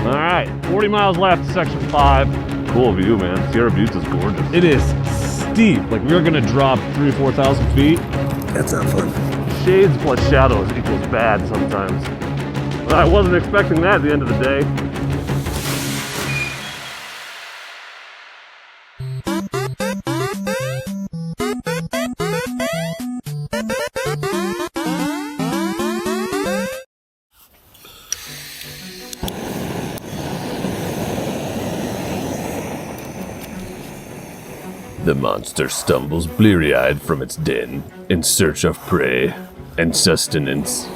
All right, 40 miles left to section 5. Cool view, man. Sierra Buttes is gorgeous. It is steep. Like, we're gonna drop 3,000 or 4,000 feet. That's not fun. Shades plus shadows equals bad sometimes. But I wasn't expecting that at the end of the day. The monster stumbles bleary-eyed from its den in search of prey and sustenance.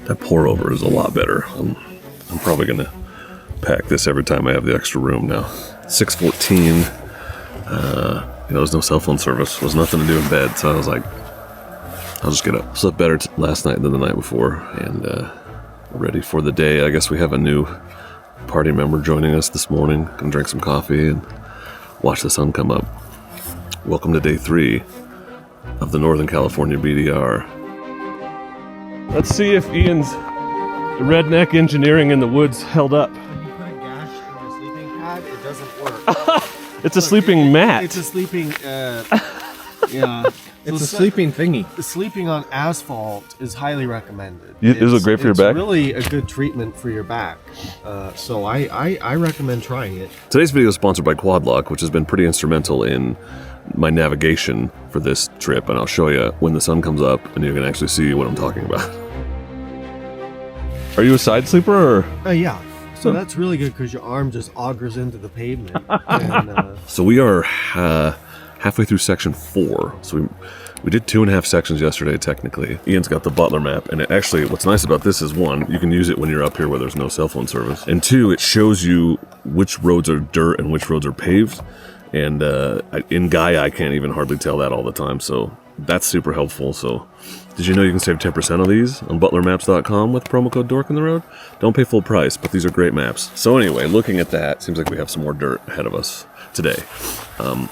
That pour over is a lot better. I'm probably gonna pack this every time I have the extra room now. 6:14. There's no cell phone service. Was nothing to do in bed, so I was like, I'll just get up. Slept better last night than the night before, and ready for the day. I guess we have a new party member joining us this morning. Gonna drink some coffee and watch the sun come up. Welcome to day 3 of the Northern California BDR. Let's see if Ian's redneck engineering in the woods held up. When you put a gash on a sleeping pad, it doesn't work. It's a sleeping mat. It's a sleeping, yeah. It's a sleeping thingy. Sleeping on asphalt is highly recommended. Is it great for your back? It's really a good treatment for your back. So I recommend trying it. Today's video is sponsored by Quadlock, which has been pretty instrumental in my navigation for this trip, and I'll show you when the sun comes up and you can actually see what I'm talking about. Are you a side sleeper, or? Yeah. So that's really good because your arm just augers into the pavement. And, So we are halfway through section 4. So we did 2.5 sections yesterday, technically. Ian's got the Butler map, and what's nice about this is, 1, you can use it when you're up here where there's no cell phone service, and 2, it shows you which roads are dirt and which roads are paved. And in Gaia, I can't even hardly tell that all the time, so that's super helpful. So did you know you can save 10% of these on butlermaps.com with promo code Dork in the road? Don't pay full price, but these are great maps. So anyway, looking at that, seems like we have some more dirt ahead of us today,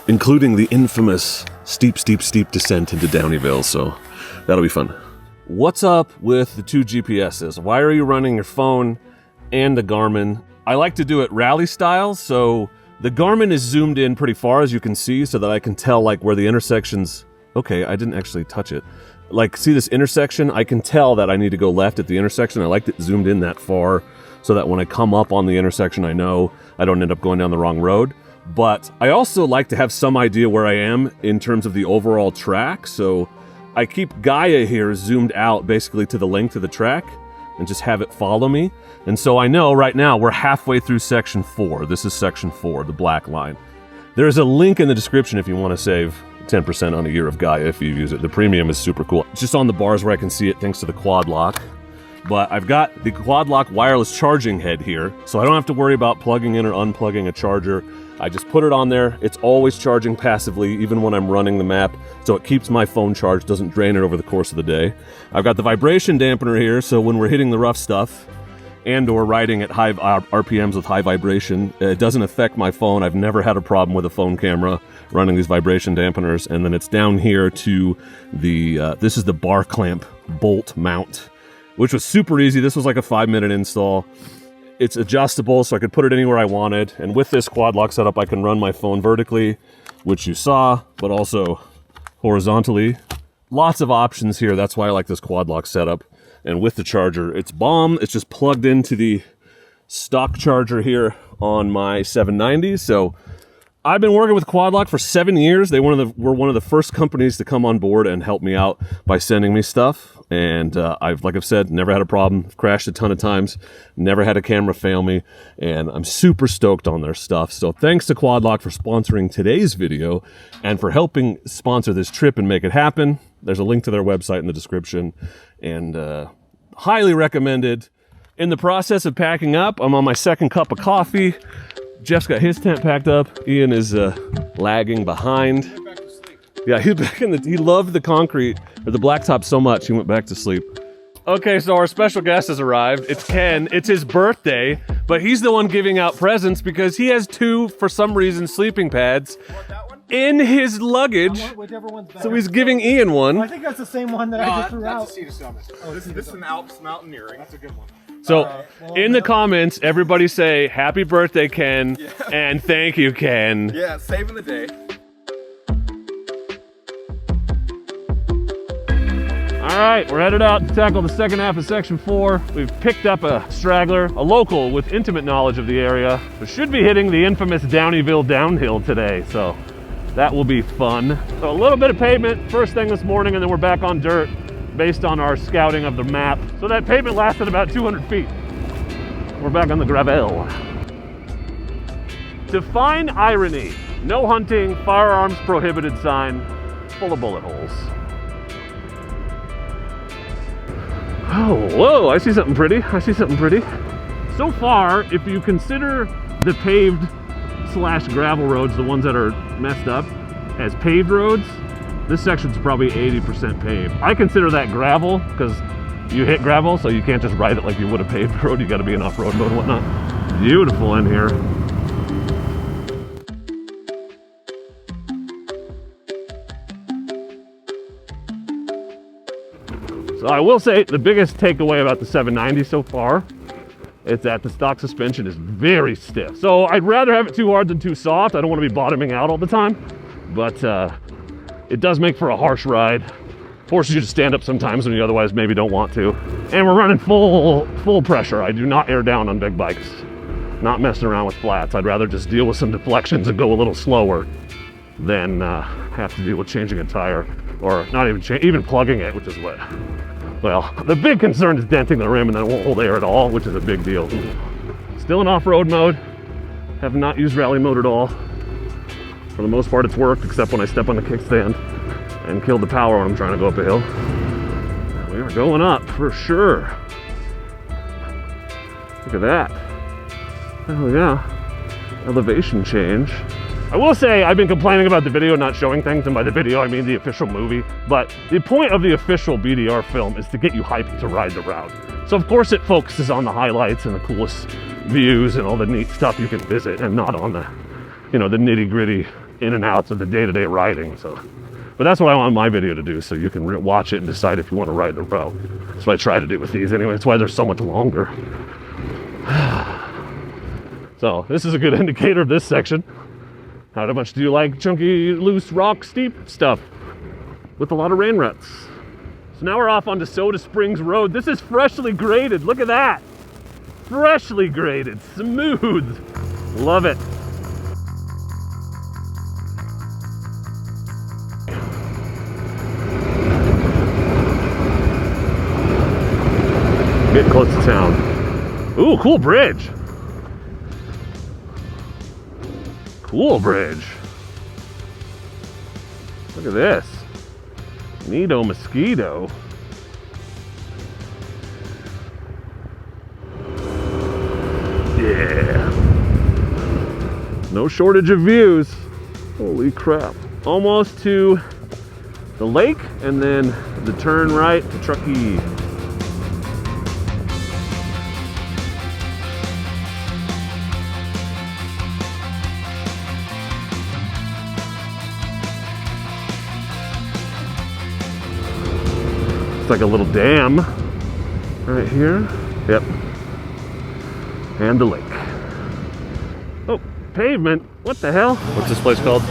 including the infamous steep descent into Downieville, so that'll be fun. What's up with the 2 GPSs? Why are you running your phone and the Garmin? I like to do it rally style, so the Garmin is zoomed in pretty far, as you can see, so that I can tell like where the intersections. Okay, I didn't actually touch it. Like, see this intersection? I can tell that I need to go left at the intersection. I like it zoomed in that far so that when I come up on the intersection, I know I don't end up going down the wrong road. But I also like to have some idea where I am in terms of the overall track. So I keep Gaia here zoomed out basically to the length of the track and just have it follow me. And so I know right now we're halfway through section 4. This is section 4, the black line. There's a link in the description if you want to save 10% on a year of Gaia if you use it. The premium is super cool. It's just on the bars where I can see it thanks to the quad lock. But I've got the quad lock wireless charging head here, so I don't have to worry about plugging in or unplugging a charger. I just put it on there. It's always charging passively, even when I'm running the map, so it keeps my phone charged, doesn't drain it over the course of the day. I've got the vibration dampener here, so when we're hitting the rough stuff and or riding at high RPMs with high vibration, it doesn't affect my phone. I've never had a problem with a phone camera running these vibration dampeners. And then it's down here to the, this is the bar clamp bolt mount, which was super easy. This was like a 5-minute install. It's adjustable, so I could put it anywhere I wanted. And with this quad lock setup, I can run my phone vertically, which you saw, but also horizontally. Lots of options here. That's why I like this quad lock setup. And with the charger, it's bomb. It's just plugged into the stock charger here on my 790. So I've been working with Quadlock for 7 years. They were one of the first companies to come on board and help me out by sending me stuff. And like I've said, never had a problem. Crashed a ton of times. Never had a camera fail me. And I'm super stoked on their stuff. So thanks to Quadlock for sponsoring today's video and for helping sponsor this trip and make it happen. There's a link to their website in the description. And highly recommended. In the process of packing up, I'm on my second cup of coffee. Jeff's got his tent packed up. Ian is lagging behind. Yeah, he's back in he loved the concrete, or the blacktop so much, he went back to sleep. Okay, so our special guest has arrived. It's Ken. It's his birthday, but he's the one giving out presents because he has 2, for some reason, sleeping pads. in his luggage. Whichever one's better. So he's giving Ian one. I think that's the same one that I just threw out. That's a Cedar Summit. Oh, this is an Alps mountaineering. That's a good one. So in the comments, everybody say happy birthday, Ken, and thank you, Ken. Yeah, saving the day. All right, we're headed out to tackle the second half of Section 4. We've picked up a straggler, a local with intimate knowledge of the area, who should be hitting the infamous Downieville downhill today, so that will be fun. So a little bit of pavement first thing this morning, and then we're back on dirt based on our scouting of the map. So that pavement lasted about 200 feet. We're back on the gravel. Define irony. No hunting, firearms prohibited sign, full of bullet holes. Oh, whoa, I see something pretty. I see something pretty. So far, if you consider the paved / gravel roads, the ones that are messed up, as paved roads, this section's probably 80% paved. I consider that gravel because you hit gravel, so you can't just ride it like you would a paved road. You gotta be in off-road mode and whatnot. Beautiful in here. So I will say the biggest takeaway about the 790 so far is that the stock suspension is very stiff. So I'd rather have it too hard than too soft. I don't want to be bottoming out all the time, but it does make for a harsh ride. Forces you to stand up sometimes when you otherwise maybe don't want to. And we're running full pressure. I do not air down on big bikes. Not messing around with flats. I'd rather just deal with some deflections and go a little slower than have to deal with changing a tire or not even plugging it, which is what. Well, the big concern is denting the rim and then it won't hold air at all, which is a big deal. Still in off-road mode. Have not used rally mode at all. For the most part, it's worked, except when I step on the kickstand and kill the power when I'm trying to go up a hill. We are going up for sure. Look at that. Oh yeah. Elevation change. I will say I've been complaining about the video not showing things, and by the video I mean the official movie, but the point of the official BDR film is to get you hyped to ride the route. So of course it focuses on the highlights and the coolest views and all the neat stuff you can visit, and not on the, you know, the nitty-gritty in and outs of the day-to-day riding. So, but that's what I want my video to do, so you can watch it and decide if you want to ride the route. That's what I try to do with these anyway. That's why they're so much longer. So this is a good indicator of this section. How much do you like chunky, loose, rock, steep stuff with a lot of rain ruts? So now we're off onto Soda Springs Road. This is freshly graded. Look at that. Freshly graded, smooth. Love it. Getting close to town. Ooh, cool bridge. Cool bridge. Look at this. Neato mosquito. Yeah. No shortage of views. Holy crap. Almost to the lake and then the turn right to Truckee. It's like a little dam right here. Yep. And the lake. Oh, pavement. What the hell? What's this place called?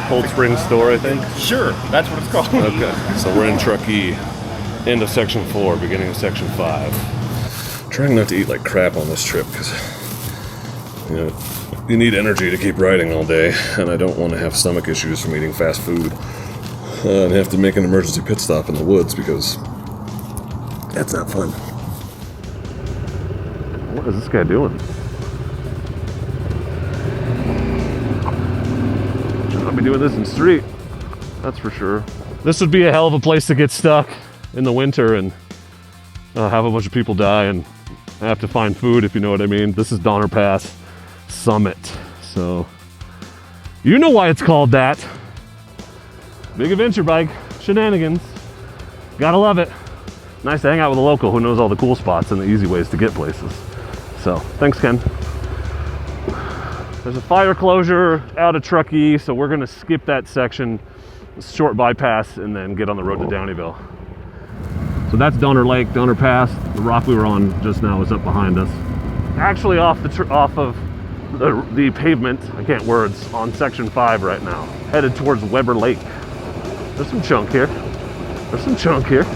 Cold Spring Store, I think. Sure, that's what it's called. Okay, so we're in Truckee, end of Section 4, beginning of Section 5. Trying not to eat like crap on this trip because, you know, you need energy to keep riding all day, and I don't want to have stomach issues from eating fast food and have to make an emergency pit stop in the woods because that's not fun. What is this guy doing? Should not be doing this in the street, that's for sure. This would be a hell of a place to get stuck in the winter and have a bunch of people die and have to find food, if you know what I mean. This is Donner Pass Summit, so you know why it's called that. Big adventure bike shenanigans. Gotta love it. Nice to hang out with a local who knows all the cool spots and the easy ways to get places. So, thanks, Ken. There's a fire closure out of Truckee, so we're gonna skip that section, short bypass, and then get on the road to Downieville. So that's Donner Lake, Donner Pass. The rock we were on just now is up behind us. Actually off of the pavement, I can't words, on section 5 right now. Headed towards Weber Lake. There's some chunk here. There's some chunk here.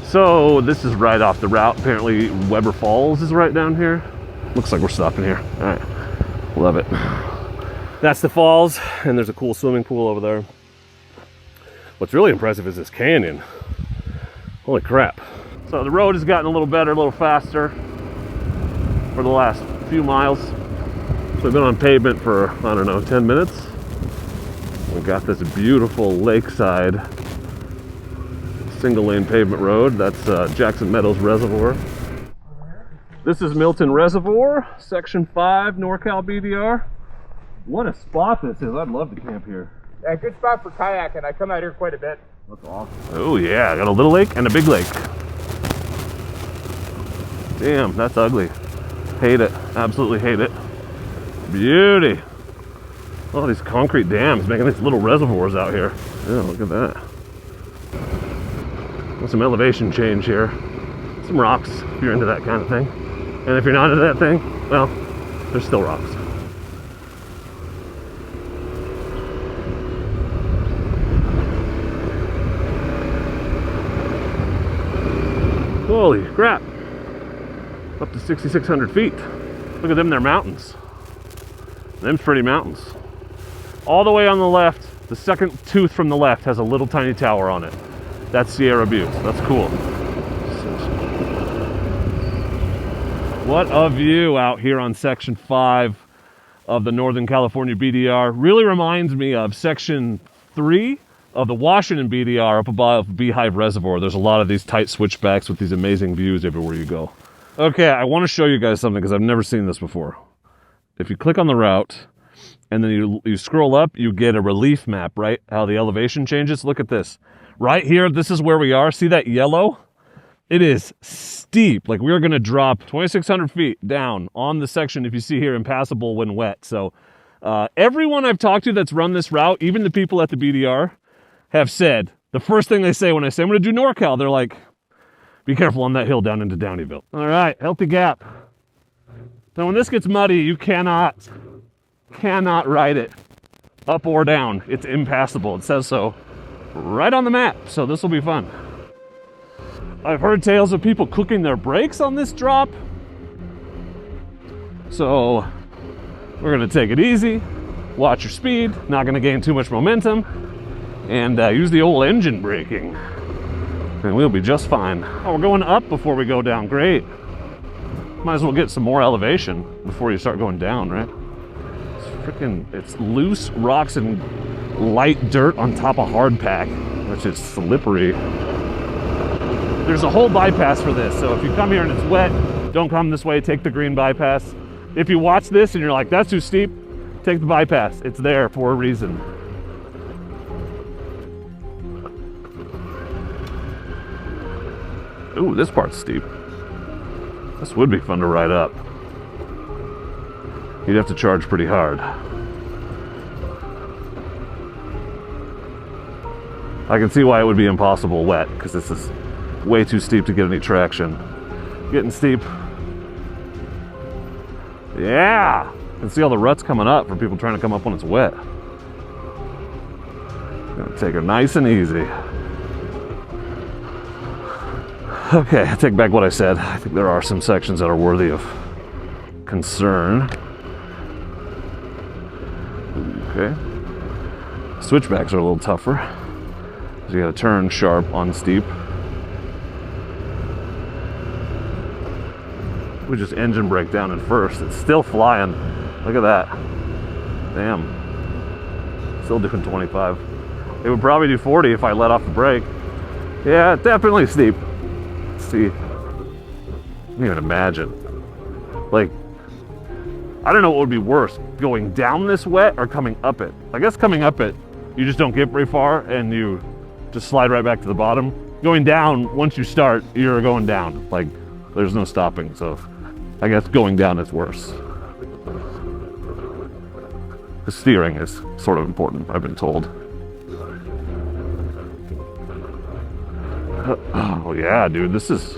So this is right off the route. Apparently Weber Falls is right down here. Looks like we're stopping here. All right, love it. That's the falls, and there's a cool swimming pool over there. What's really impressive is this canyon. Holy crap. So the road has gotten a little better, a little faster for the last few miles. So we've been on pavement for, I don't know, 10 minutes. We got this beautiful lakeside single lane pavement road. That's Jackson Meadows Reservoir. This is Milton Reservoir, section 5, NorCal BDR. What a spot this is. I'd love to camp here. Yeah, good spot for kayaking. I come out here quite a bit. That's awesome. Oh yeah, I got a little lake and a big lake. Damn, that's ugly. Hate it. Absolutely hate it. Beauty. Oh, these concrete dams making these little reservoirs out here. Yeah, look at that. Well, some elevation change here. Some rocks if you're into that kind of thing. And if you're not into that thing, well, there's still rocks. Holy crap. Up to 6,600 feet. Look at them, they're mountains. Them's pretty mountains. All the way on the left, the second tooth from the left has a little tiny tower on it. That's Sierra Butte. That's cool. What a view out here on section 5 of the Northern California BDR. Really reminds me of section 3 of the Washington BDR up above Beehive Reservoir. There's a lot of these tight switchbacks with these amazing views everywhere you go. Okay, I want to show you guys something because I've never seen this before. If you click on the route and then you scroll up, you get a relief map, right? How the elevation changes. Look at this. Right here, this is where we are. See that yellow? It is steep. Like we're going to drop 2,600 feet down on the section, if you see here, impassable when wet. So everyone I've talked to that's run this route, even the people at the BDR, have said, the first thing they say when I say I'm going to do NorCal, they're like, be careful on that hill down into Downieville. All right, healthy gap. Now when this gets muddy, you cannot ride it up or down. It's impassable. It says so right on the map, so this will be fun. I've heard tales of people cooking their brakes on this drop. So we're gonna take it easy, watch your speed, not gonna gain too much momentum, and use the old engine braking. And we'll be just fine. Oh, we're going up before we go down, great. Might as well get some more elevation before you start going down, right? It's loose rocks and light dirt on top of hard pack, which is slippery. There's a whole bypass for this, so if you come here and it's wet, don't come this way, take the green bypass. If you watch this and you're like, that's too steep, take the bypass. It's there for a reason. Ooh, this part's steep. This would be fun to ride up. You'd have to charge pretty hard. I can see why it would be impossible wet, because this is way too steep to get any traction. Getting steep. Yeah! You can see all the ruts coming up for people trying to come up when it's wet. Gonna take her nice and easy. Okay, I take back what I said. I think there are some sections that are worthy of concern. Okay. Switchbacks are a little tougher. So you gotta turn sharp on steep. We just engine brake down at first. It's still flying. Look at that. Damn. Still doing 25. It would probably do 40 if I let off the brake. Yeah, definitely steep. Let's see. I can't even imagine. Like, I don't know what would be worse, going down this wet or coming up it. I guess coming up it, you just don't get very far and you just slide right back to the bottom. Going down, once you start, you're going down. Like, there's no stopping. So I guess going down is worse. The steering is sort of important, I've been told. Oh yeah, dude, this is,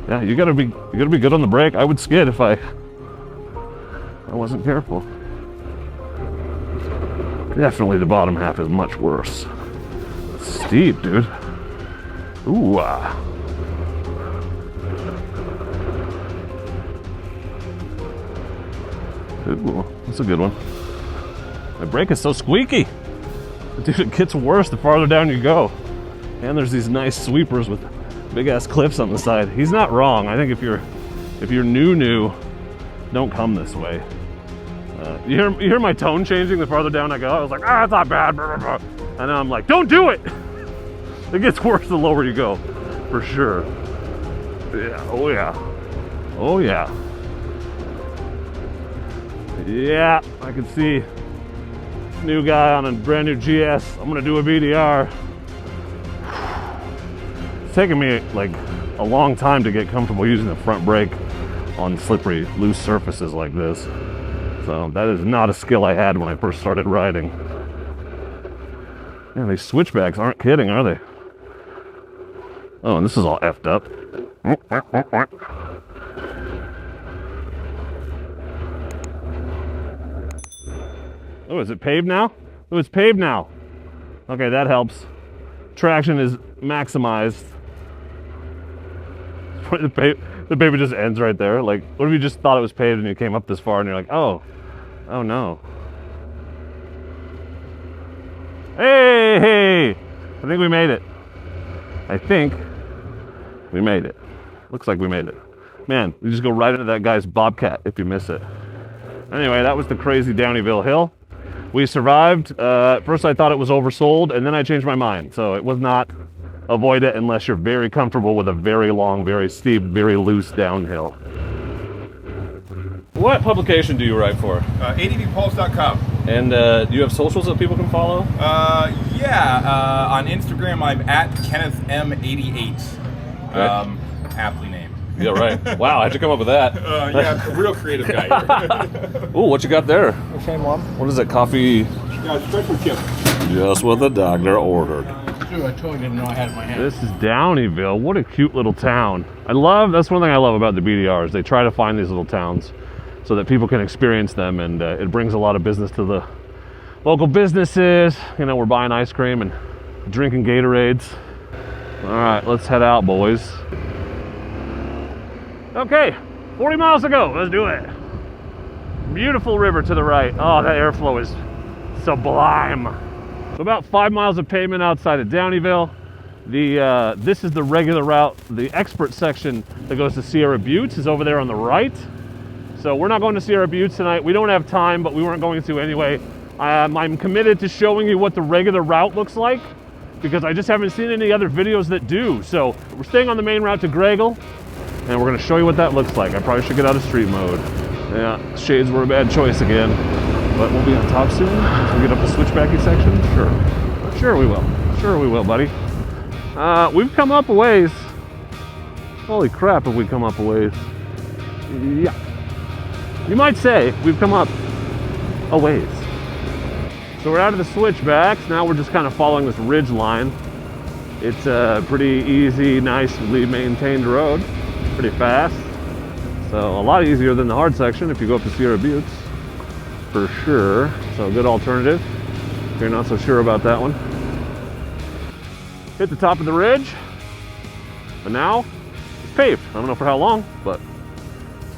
yeah, you gotta be good on the brake. I would skid if I wasn't careful. Definitely the bottom half is much worse. It's steep, dude. Ooh. Ooh, that's a good one. My brake is so squeaky. Dude, it gets worse the farther down you go. And there's these nice sweepers with big ass cliffs on the side. He's not wrong. I think if you're new, don't come this way. You hear my tone changing the farther down I go. I was like, it's not bad. Blah, blah, blah. And now I'm like, don't do it. It gets worse the lower you go, for sure. Yeah. Oh yeah. Oh yeah. Yeah. I can see new guy on a brand new GS. I'm gonna do a BDR. It's taken me like a long time to get comfortable using the front brake on slippery, loose surfaces like this. So that is not a skill I had when I first started riding. Man, these switchbacks aren't kidding, are they? Oh, and this is all effed up. Oh, is it paved now? Oh, it's paved now. Okay, that helps. Traction is maximized. The paper just ends right there. Like, what if you just thought it was paved and you came up this far and you're like, oh no. Hey, I think we made it. I think we made it. Looks like we made it. Man, you just go right into that guy's Bobcat if you miss it. Anyway, that was the crazy Downieville hill. We survived. At first I thought it was oversold, and then I changed my mind. So it was not. Avoid it unless you're very comfortable with a very long, very steep, very loose downhill. What publication do you write for? ADVpulse.com. And do you have socials that people can follow? Yeah. On Instagram, I'm at KennethM88. Okay. Aptly named. Yeah, right. Wow, how'd you come up with that? Yeah, real creative guy here. Ooh, what you got there? Same one. What is it, coffee? Yeah, special chip. Just what the doctor ordered. I totally didn't know I had it in my hand. This is Downieville. What a cute little town. That's one thing I love about the BDRs. They try to find these little towns so that people can experience them, and it brings a lot of business to the local businesses. You know, we're buying ice cream and drinking Gatorades. All right, let's head out, boys. Okay, 40 miles to go. Let's do it. Beautiful river to the right. Oh, that airflow is sublime. So about 5 miles of pavement outside of Downieville. This is the regular route. The expert section that goes to Sierra Buttes is over there on the right. So we're not going to Sierra Buttes tonight. We don't have time, but we weren't going to anyway. I'm committed to showing you what the regular route looks like because I just haven't seen any other videos that do. So we're staying on the main route to Graegle, and we're going to show you what that looks like. I probably should get out of street mode. Yeah, shades were a bad choice again. But we'll be on top soon. We'll get up the switchbacky section. Sure we will. Sure we will, buddy. We've come up a ways. Holy crap, have we come up a ways? Yeah. You might say we've come up a ways. So we're out of the switchbacks. Now we're just kind of following this ridge line. It's a pretty easy, nicely maintained road. Pretty fast. So a lot easier than the hard section if you go up to Sierra Buttes. For sure. So a good alternative if you're not so sure about that one. Hit the top of the ridge, but now it's paved. I don't know for how long, but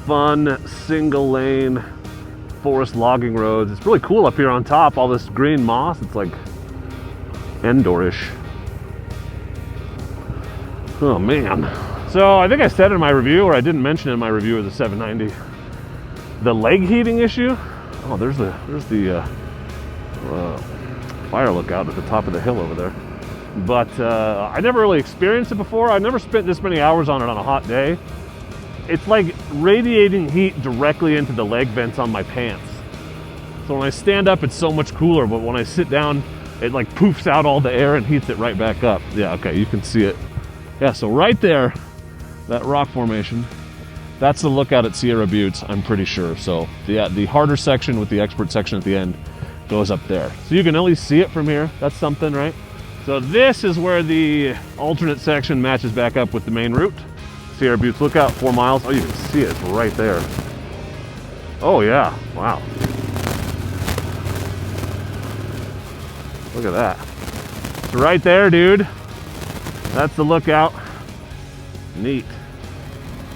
fun single lane forest logging roads. It's really cool up here on top, all this green moss. It's like Endor-ish. Oh man. So I think I said in my review, or I didn't mention in my review of the 790, the leg heating issue. Oh, there's the fire lookout at the top of the hill over there. But I never really experienced it before. I've never spent this many hours on it on a hot day. it's like radiating heat directly into the leg vents on my pants. So when I stand up, it's so much cooler, but when I sit down, it like poofs out all the air and heats it right back up. Yeah, okay, you can see it. Yeah, so right there, that rock formation, that's the lookout at Sierra Buttes, I'm pretty sure. So the harder section with the expert section at the end goes up there. So you can at least see it from here. That's something, right? So this is where the alternate section matches back up with the main route. Sierra Buttes lookout, 4 miles. Oh, you can see it, it's right there. Oh yeah, wow. Look at that. It's right there, dude. That's the lookout. Neat.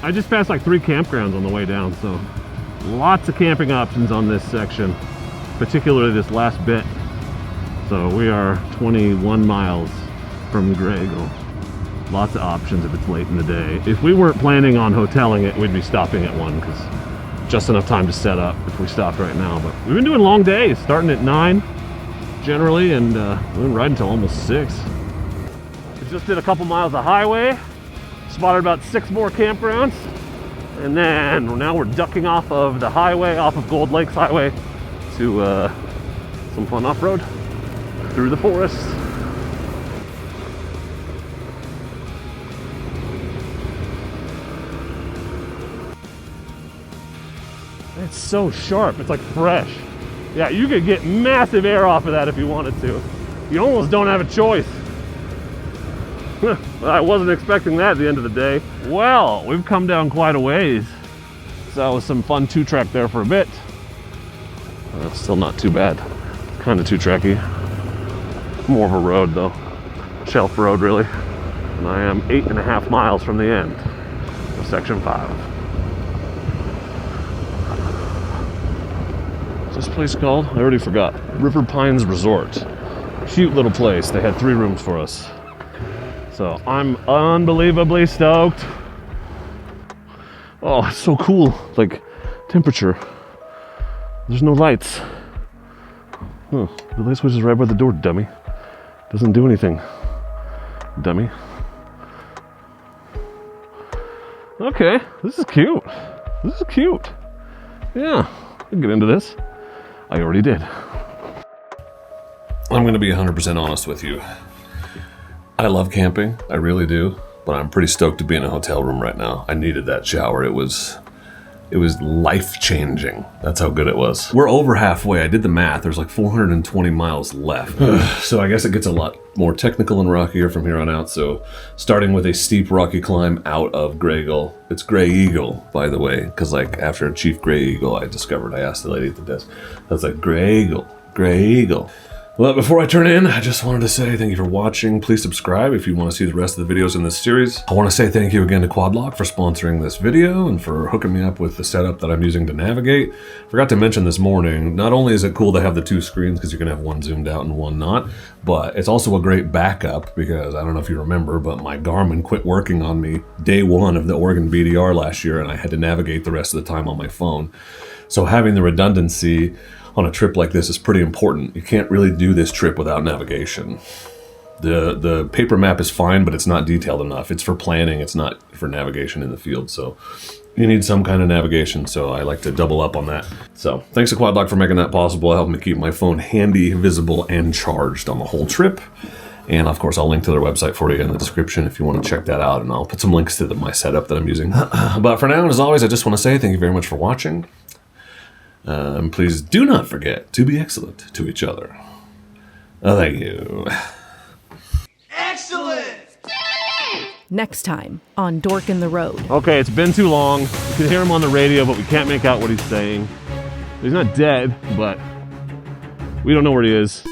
I just passed like 3 campgrounds on the way down, so lots of camping options on this section, particularly this last bit. So we are 21 miles from Graegle. Lots of options if it's late in the day. If we weren't planning on hoteling it, we'd be stopping at one because just enough time to set up if we stopped right now. But we've been doing long days, starting at 9 generally, and we've been riding until almost 6. We just did a couple miles of highway, spotted about 6 more campgrounds, and then now we're ducking off of the highway, off of Gold Lakes Highway, to some fun off-road through the forest. It's so sharp, it's like fresh. Yeah, you could get massive air off of that if you wanted to. You almost don't have a choice. I wasn't expecting that at the end of the day. Well, we've come down quite a ways. So that was some fun 2-track there for a bit. Still not too bad. Kind of 2-tracky. More of a road though. Shelf road really. And I am 8.5 miles from the end of section 5. What's this place called? I already forgot. River Pines Resort. Cute little place. They had 3 rooms for us. So I'm unbelievably stoked. Oh, it's so cool. Like temperature. There's no lights. Huh. The light switch is right by the door, dummy. Doesn't do anything, dummy. Okay, this is cute. This is cute. Yeah, I can get into this. I already did. I'm going to be 100% honest with you. I love camping, I really do, but I'm pretty stoked to be in a hotel room right now. I needed that shower. It was life-changing. That's how good it was. We're over halfway. I did the math. There's like 420 miles left. So I guess it gets a lot more technical and rockier from here on out. So starting with a steep rocky climb out of Graegle. It's Graegle, by the way, because like after Chief Graegle, I asked the lady at the desk. I was like, Graegle. Well, before I turn in, I just wanted to say thank you for watching. Please subscribe if you want to see the rest of the videos in this series. I want to say thank you again to Quadlock for sponsoring this video and for hooking me up with the setup that I'm using to navigate. Forgot to mention this morning, not only is it cool to have the 2 screens because you can have one zoomed out and one not, but it's also a great backup because I don't know if you remember, but my Garmin quit working on me day 1 of the Oregon BDR last year and I had to navigate the rest of the time on my phone. So having the redundancy on a trip like this is pretty important. You can't really do this trip without navigation. The paper map is fine, but it's not detailed enough. It's for planning, it's not for navigation in the field. So you need some kind of navigation, so I like to double up on that. So thanks to Quadlock for making that possible, helping me keep my phone handy, visible, and charged on the whole trip. And of course, I'll link to their website for you in the description if you want to check that out, and I'll put some links to my setup that I'm using. But for now, as always, I just want to say thank you very much for watching. Please do not forget to be excellent to each other. Thank you. Excellent! Next time on Dork in the Road. Okay, it's been too long. You can hear him on the radio, but we can't make out what he's saying. He's not dead, but we don't know where he is.